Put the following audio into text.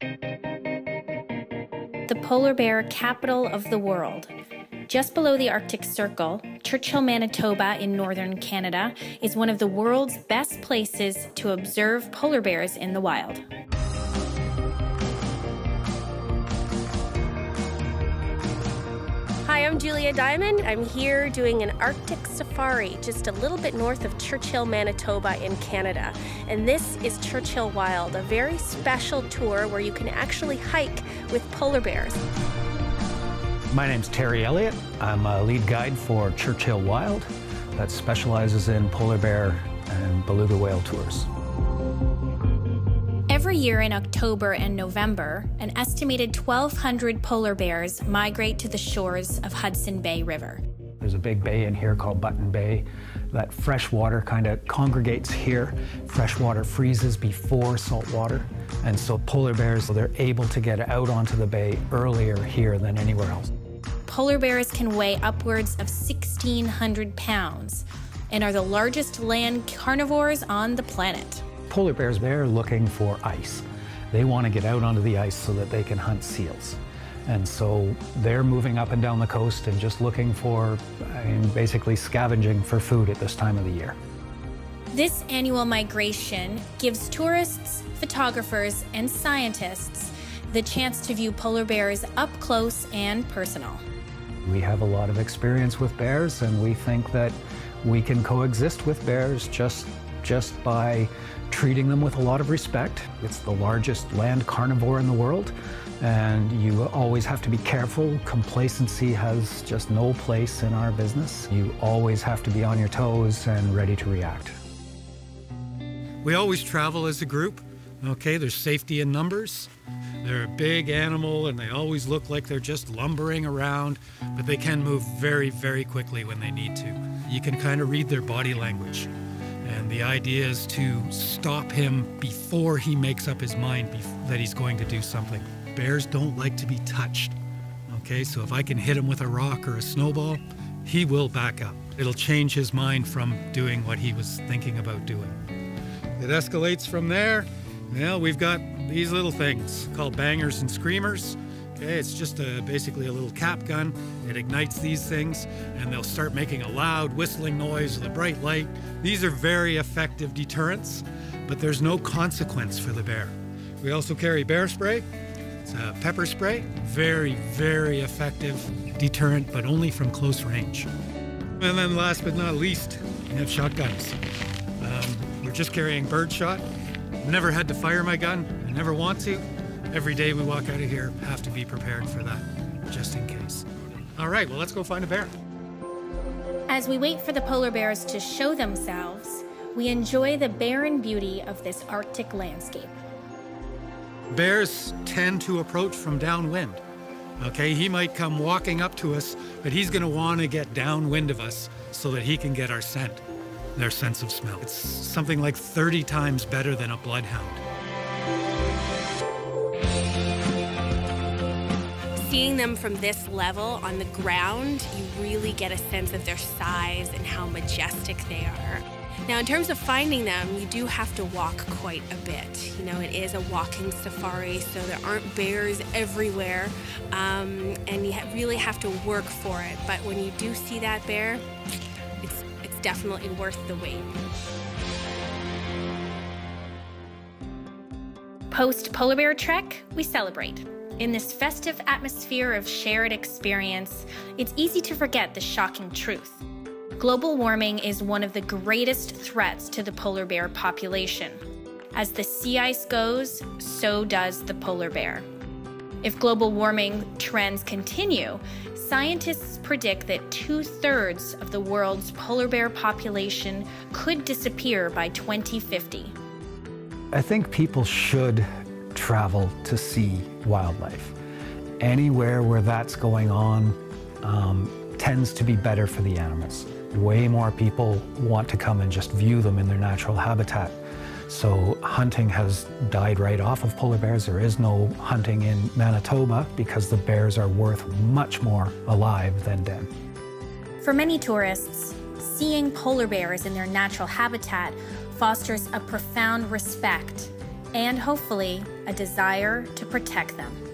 The polar bear capital of the world. Just below the Arctic Circle, Churchill, Manitoba in northern Canada is one of the world's best places to observe polar bears in the wild. Hi, I'm Julia Diamond. I'm here doing an Arctic safari just a little bit north of Churchill, Manitoba in Canada. And this is Churchill Wild, a very special tour where you can actually hike with polar bears. My name's Terry Elliott. I'm a lead guide for Churchill Wild that specializes in polar bear and beluga whale tours. Every year in October and November, an estimated 1,200 polar bears migrate to the shores of Hudson Bay River. There's a big bay in here called Button Bay. That fresh water kind of congregates here. Fresh water freezes before salt water. And so polar bears, they're able to get out onto the bay earlier here than anywhere else. Polar bears can weigh upwards of 1,600 pounds and are the largest land carnivores on the planet. Polar bears, they're looking for ice. They want to get out onto the ice so that they can hunt seals. And so they're moving up and down the coast and just looking for, basically scavenging for food at this time of the year. This annual migration gives tourists, photographers, and scientists the chance to view polar bears up close and personal. We have a lot of experience with bears, and we think that we can coexist with bears just by treating them with a lot of respect. It's the largest land carnivore in the world, and you always have to be careful. Complacency has just no place in our business. You always have to be on your toes and ready to react. We always travel as a group. Okay, there's safety in numbers. They're a big animal and they always look like they're just lumbering around, but they can move very, very quickly when they need to. You can kind of read their body language. And the idea is to stop him before he makes up his mind that he's going to do something. Bears don't like to be touched. Okay, so if I can hit him with a rock or a snowball, he will back up. It'll change his mind from doing what he was thinking about doing. It escalates from there. Well, we've got these little things called bangers and screamers. Okay, it's just basically a little cap gun. It ignites these things and they'll start making a loud whistling noise with a bright light. These are very effective deterrents, but there's no consequence for the bear. We also carry bear spray. It's a pepper spray. Very, very effective deterrent, but only from close range. And then last but not least, we have shotguns. We're just carrying birdshot. Never had to fire my gun. I never want to. Every day we walk out of here, have to be prepared for that, just in case. All right, well, let's go find a bear. As we wait for the polar bears to show themselves, we enjoy the barren beauty of this Arctic landscape. Bears tend to approach from downwind. Okay, he might come walking up to us, but he's going to want to get downwind of us so that he can get our scent, their sense of smell. It's something like 30 times better than a bloodhound. Seeing them from this level on the ground, you really get a sense of their size and how majestic they are. Now, in terms of finding them, you do have to walk quite a bit. You know, it is a walking safari, so there aren't bears everywhere, and you really have to work for it. But when you do see that bear, it's definitely worth the wait. Post-polar bear trek, we celebrate. In this festive atmosphere of shared experience, it's easy to forget the shocking truth. Global warming is one of the greatest threats to the polar bear population. As the sea ice goes, so does the polar bear. If global warming trends continue, scientists predict that 2/3 of the world's polar bear population could disappear by 2050. I think people should travel to see wildlife. Anywhere where that's going on tends to be better for the animals. Way more people want to come and just view them in their natural habitat. So hunting has died right off of polar bears. There is no hunting in Manitoba because the bears are worth much more alive than dead. For many tourists, seeing polar bears in their natural habitat fosters a profound respect and hopefully a desire to protect them.